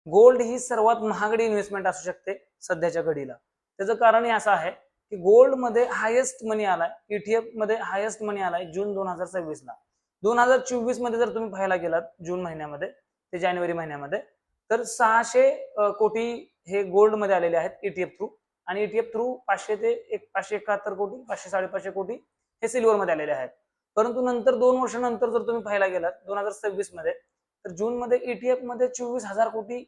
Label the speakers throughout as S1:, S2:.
S1: Gold ही सर्वात महागडी investment असू शकते सध्याच्या घडीला. त्याचं कारण हे असं आहे की गोल्ड मध्ये हायेस्ट मनी आलाय, ईटीएफ मध्ये हायेस्ट मनी आलाय जून 2026 ला. 2024 मध्ये जर तुम्ही पाहायला गेलात जून महिन्यामध्ये ते जानेवारी महिन्यामध्ये, तर 600 कोटी हे गोल्ड मध्ये आलेले आहेत ईटीएफ थ्रू, आणि ईटीएफ थ्रू 500 ते 571 कोटी 500-550 कोटी हे सिल्वर मध्ये आलेले आहेत. परंतु नंतर 2 वर्षानंतर जर तुम्ही पाहायला गेलात 2026 मध्ये, तर जून मध्ये ईटीएफ मध्ये 24,000 कोटी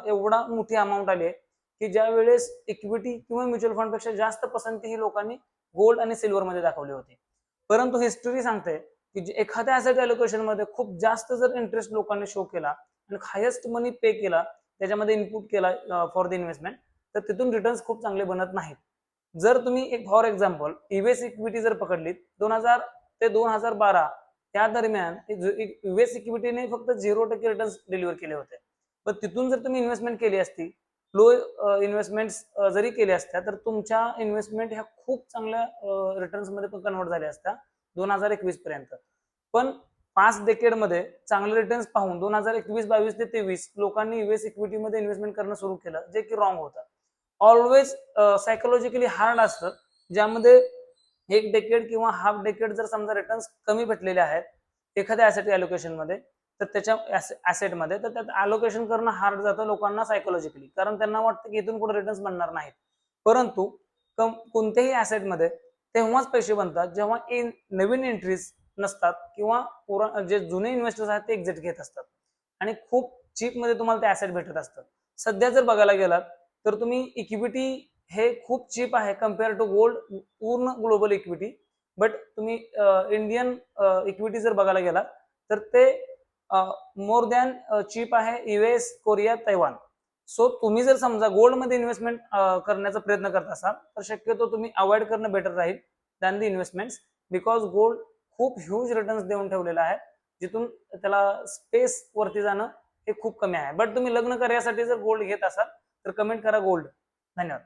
S1: एवढा मोठी अमाऊंट आली आहे की ज्या वेळेस इक्विटी किंवा म्युच्युअल फंड पेक्षा जास्त पसंती ही लोकांनी गोल्ड आणि सिल्वर मध्ये दाखवली होती. परंतु हिस्ट्री सांगते की एखाद्या ऍसेट अलोकेशन मध्ये खूप जास्त जर इंटरेस्ट लोकांनी शो केला आणि हायेस्ट मनी पे केला, त्याच्यामध्ये इनपुट केला फॉर द इन्व्हेस्टमेंट, तर तिथून रिटर्न्स खूप चांगले बनत नाहीत. जर तुम्ही एक फॉर एक्झाम्पल यूएस इक्विटी जर पकडलीत 2000 ते 2012 त्या दरम्यान यूएस इक्विटीने फक्त 0% रिटर्न्स डिलिव्हर केले होते. पण तिथून जर तुम्ही इन्व्हेस्टमेंट केली असती, लो इन्व्हेस्टमेंट जरी केल्या असत्या, तर तुमच्या इन्व्हेस्टमेंट ह्या खूप चांगल्या रिटर्न्स मध्ये कन्वर्ट झाल्या असत्या 2021 पर्यंत. पण 5 डेकेड मध्ये चांगले रिटर्न्स पाहून 2021, 22 ते 23 लोकांनी यूएस इक्विटी मध्ये इन्व्हेस्टमेंट करणं सुरू केलं, जे की रॉंग होतं. ऑलवेज सायकोलॉजिकली हार्ड असतं, ज्यामध्ये एक डेकेड किंवा हाफ डेकेड जर समजा रिटर्न्स कमी भेटलेले आहेत एखाद्या ऍसेट अलोकेशन मध्ये, तर त्याच्या ऍसेटमध्ये, तर त्यात अलोकेशन करणं हार्ड जातं लोकांना सायकोलॉजिकली, कारण त्यांना वाटतं की इथून पुढे रिटर्न्स बनणार नाहीत. परंतु कोणत्याही ऍसेटमध्ये तेव्हाच पैसे बनतात जेव्हा नवीन एंट्रीज नसतात किंवा जे जुने इन्व्हेस्टर्स आहेत ते एक्झिट घेत असतात आणि खूप चीप मध्ये तुम्हाला ते ऍसेट भेटत असतात. सध्या जर बघायला गेलात तर तुम्ही इक्विटी हे खूप चीप आहे कम्पेअर टू गोल्ड, पूर्ण ग्लोबल इक्विटी. बट तुम्ही इंडियन इक्विटी जर बघायला गेला तर ते मोर दॅन चीप आहे यूएस, कोरिया, तैवान. सो तुम्ही जर समजा गोल्ड मध्ये इन्व्हेस्टमेंट करण्याचा प्रयत्न करत असाल तर शक्यतो तुम्ही अवॉइड करणं बेटर राहील than the investments, because gold खूप ह्यूज रिटर्न्स देऊन ठेवलेला आहे, जिथून त्याला स्पेस वरती जाणं हे खूप कमी आहे. बट तुम्ही लग्न करण्यासाठी जर गोल्ड घेत असाल तर कमेंट करा गोल्ड. धन्यवाद.